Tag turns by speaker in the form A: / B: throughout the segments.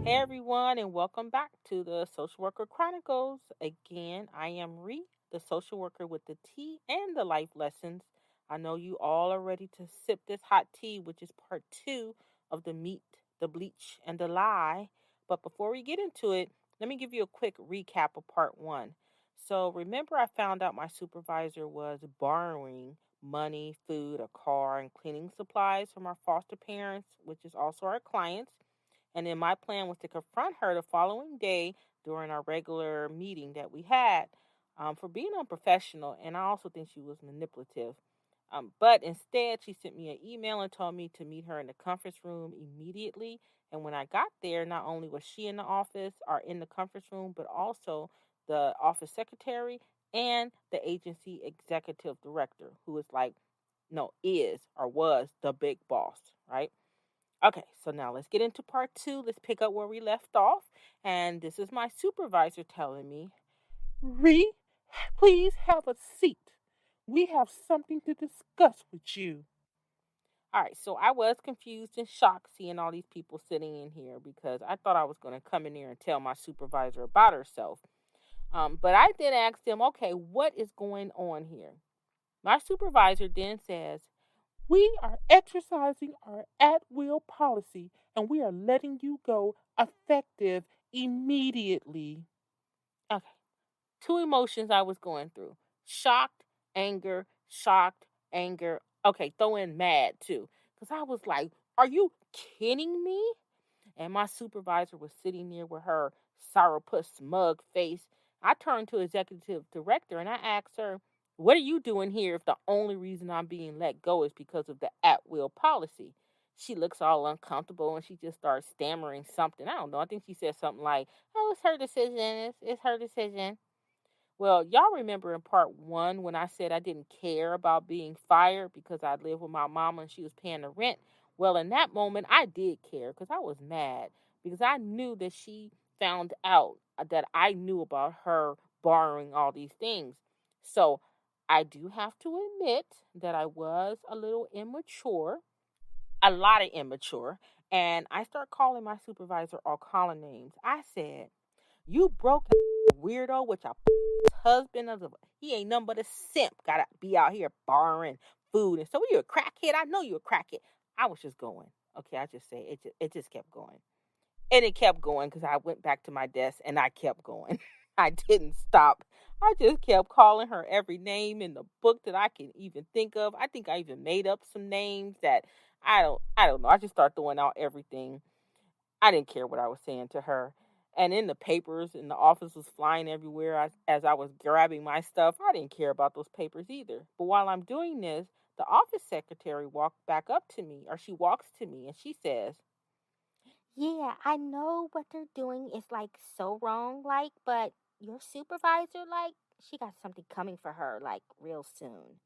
A: Hey everyone, and welcome back to the Social Worker Chronicles. Again, I am Ree, the social worker with the tea and the life lessons. I know you all are ready to sip this hot tea, which is part two of the meat, the bleach, and the lie. But before we get into it, let me give you a quick recap of part one. So, remember, I found out my supervisor was borrowing money, food, a car, and cleaning supplies from our foster parents, which is also our clients. And then my plan was to confront her the following day during our regular meeting that we had for being unprofessional. And I also think she was manipulative. But instead, she sent me an email and told me to meet her in the conference room immediately. And when I got there, not only was she in the office or in the conference room, but also the office secretary and the agency executive director, who is like, no, is or was the big boss, right? Okay, so now let's get into part two. Let's pick up where we left off. And this is my supervisor telling me, Ree, please have a seat. We have something to discuss with you. All right, so I was confused and shocked seeing all these people sitting in here because I thought I was going to come in here and tell my supervisor about herself. But I did ask them, okay, what is going on here? My supervisor then says, we are exercising our at will policy and we are letting you go effective immediately. Okay, two emotions I was going through: shocked, shocked, anger. Okay, throw in mad too. Because I was like, are you kidding me? And my supervisor was sitting there with her sourpuss smug face. I turned to executive director and I asked her, what are you doing here if the only reason I'm being let go is because of the at will policy? She looks all uncomfortable and she just starts stammering something. I don't know. I think she said something like, oh, it's her decision. It's her decision. Well, y'all remember in part one when I said I didn't care about being fired because I lived with my mama and she was paying the rent? Well, in that moment, I did care because I was mad because I knew that she found out that I knew about her borrowing all these things. So I do have to admit that I was a little immature, a lot of immature, and I start calling my supervisor all calling names. I said, you broke weirdo with your husband. He ain't nothing but a simp. Gotta be out here borrowing food. And so you a crackhead? I know you a crackhead. I was just going. Okay, I just say it just kept going. And it kept going because I went back to my desk and I kept going. I didn't stop. I just kept calling her every name in the book that I can even think of. I think I even made up some names that I don't know. I just started throwing out everything. I didn't care what I was saying to her. And in the papers, and the office was flying everywhere as I was grabbing my stuff. I didn't care about those papers either. But while I'm doing this, the office secretary walked back up to me, or she walks to me, and she says,
B: Yeah, I know what they're doing is like so wrong, like, but your supervisor, like, she got something coming for her, like, real soon.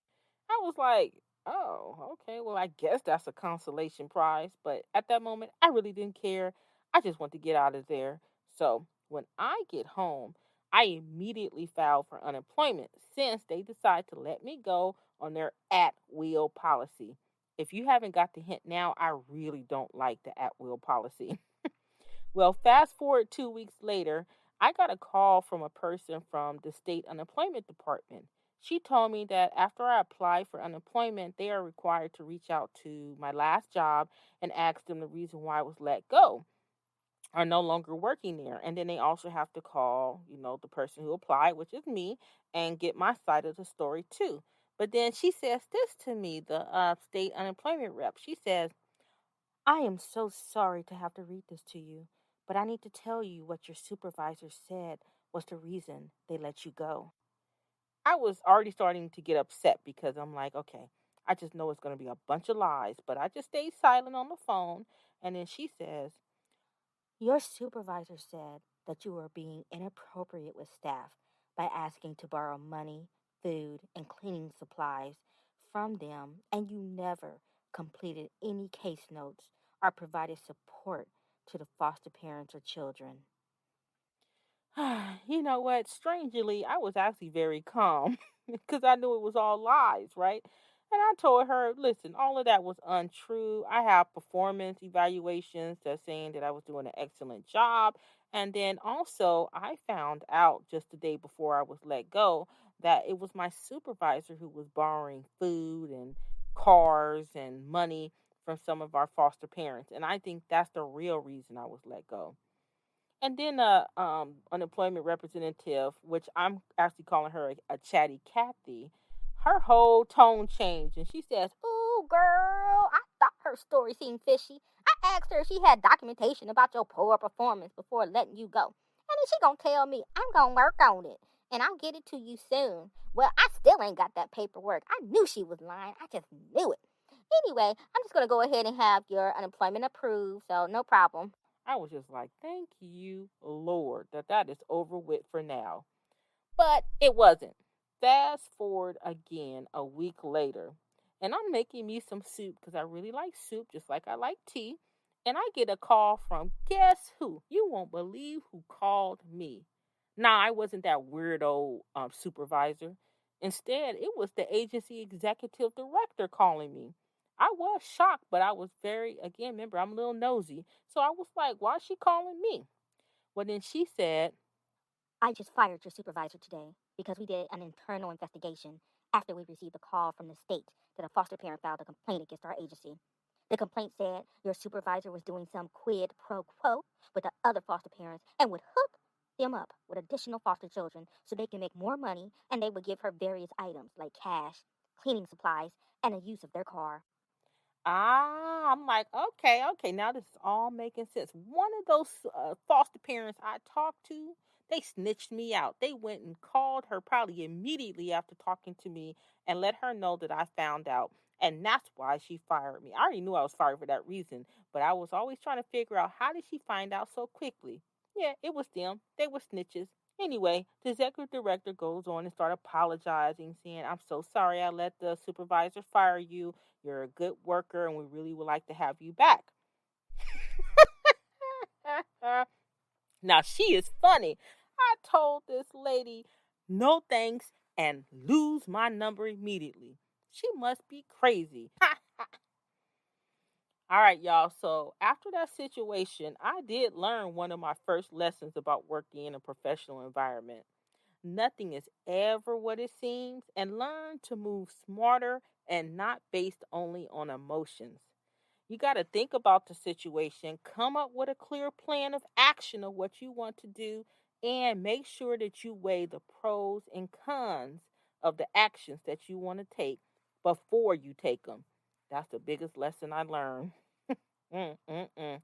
A: I was like, oh, okay, well, I guess that's a consolation prize. But at that moment, I really didn't care. I just wanted to get out of there. So when I get home, I immediately filed for unemployment since they decided to let me go on their at will policy. If you haven't got the hint now, I really don't like the at will policy. Well, fast forward 2 weeks later, I got a call from a person from the state unemployment department. She told me that after I apply for unemployment, they are required to reach out to my last job and ask them the reason why I was let go or no longer working there. And then they also have to call, the person who applied, which is me, and get my side of the story too. But then she says this to me, the state unemployment rep. She says, I am so sorry to have to read this to you, but I need to tell you what your supervisor said was the reason they let you go. I was already starting to get upset because I'm like, okay, I just know it's going to be a bunch of lies. But I just stayed silent on the phone. And then she says,
B: Your supervisor said that you were being inappropriate with staff by asking to borrow money, food, and cleaning supplies from them, and you never completed any case notes or provided support to the foster parents or children.
A: you know what? Strangely, I was actually very calm because I knew it was all lies, right? And I told her, listen, all of that was untrue. I have performance evaluations that's saying that I was doing an excellent job. And then also, I found out just the day before I was let go that it was my supervisor who was borrowing food and cars and money from some of our foster parents. And I think that's the real reason I was let go. And then unemployment representative, which I'm actually calling her a chatty Cathy, her whole tone changed and she says,
B: Ooh, girl, I thought her story seemed fishy. I asked her if she had documentation about your poor performance before letting you go. And then she gonna tell me I'm gonna work on it and I'll get it to you soon. Well, I still ain't got that paperwork. I knew she was lying. I just knew it. Anyway, I'm just gonna go ahead and have your unemployment approved, so no problem.
A: I was just like, thank you, Lord, that is over with for now. But it wasn't. Fast forward again a week later, and I'm making me some soup because I really like soup, just like I like tea. And I get a call from guess who? You won't believe who called me. Nah, I wasn't that weirdo supervisor. Instead, it was the agency executive director calling me. I was shocked, but I was very, again, remember, I'm a little nosy. So I was like, why is she calling me? Well, then she said,
B: I just fired your supervisor today because we did an internal investigation after we received a call from the state that a foster parent filed a complaint against our agency. The complaint said your supervisor was doing some quid pro quo with the other foster parents and would hook them up with additional foster children so they can make more money, and they would give her various items like cash, cleaning supplies, and the use of their car.
A: I'm like, okay, okay. Now this is all making sense. One of those foster parents I talked to, they snitched me out. They went and called her probably immediately after talking to me and let her know that I found out. And that's why she fired me. I already knew I was fired for that reason, but I was always trying to figure out how did she find out so quickly. Yeah, it was them. They were snitches. Anyway, the executive director goes on and start apologizing, saying, I'm so sorry I let the supervisor fire you. You're a good worker, and we really would like to have you back. Now, she is funny. I told this lady, no thanks, and lose my number immediately. She must be crazy. All right, y'all. So, after that situation, I did learn one of my first lessons about working in a professional environment. Nothing is ever what it seems, and learn to move smarter and not based only on emotions. You got to think about the situation, come up with a clear plan of action of what you want to do, and make sure that you weigh the pros and cons of the actions that you want to take before you take them. That's the biggest lesson I learned. Mm-mm-mm.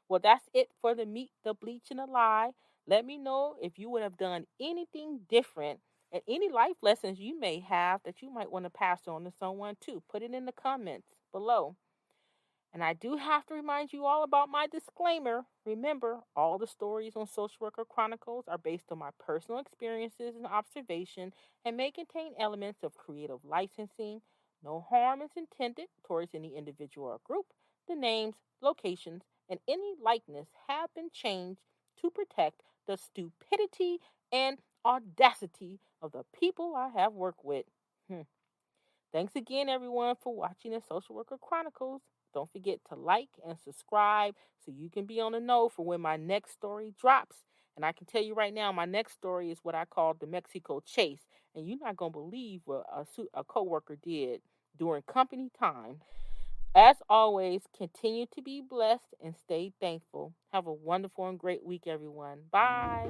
A: Well, that's it for the meat, the bleach, and the lie. Let me know if you would have done anything different and any life lessons you may have that you might want to pass on to someone too. Put it in the comments below. And I do have to remind you all about my disclaimer. Remember, all the stories on Social Worker Chronicles are based on my personal experiences and observation and may contain elements of creative licensing. No harm is intended towards any individual or group. The names, locations, and any likeness have been changed to protect the stupidity and audacity of the people I have worked with. Thanks again, everyone, for watching the Social Worker Chronicles. Don't forget to like and subscribe so you can be on the know for when my next story drops. And I can tell you right now, my next story is what I call the Mexico Chase. And you're not going to believe what a coworker did during company time. As always, continue to be blessed and stay thankful. Have a wonderful and great week, everyone. Bye.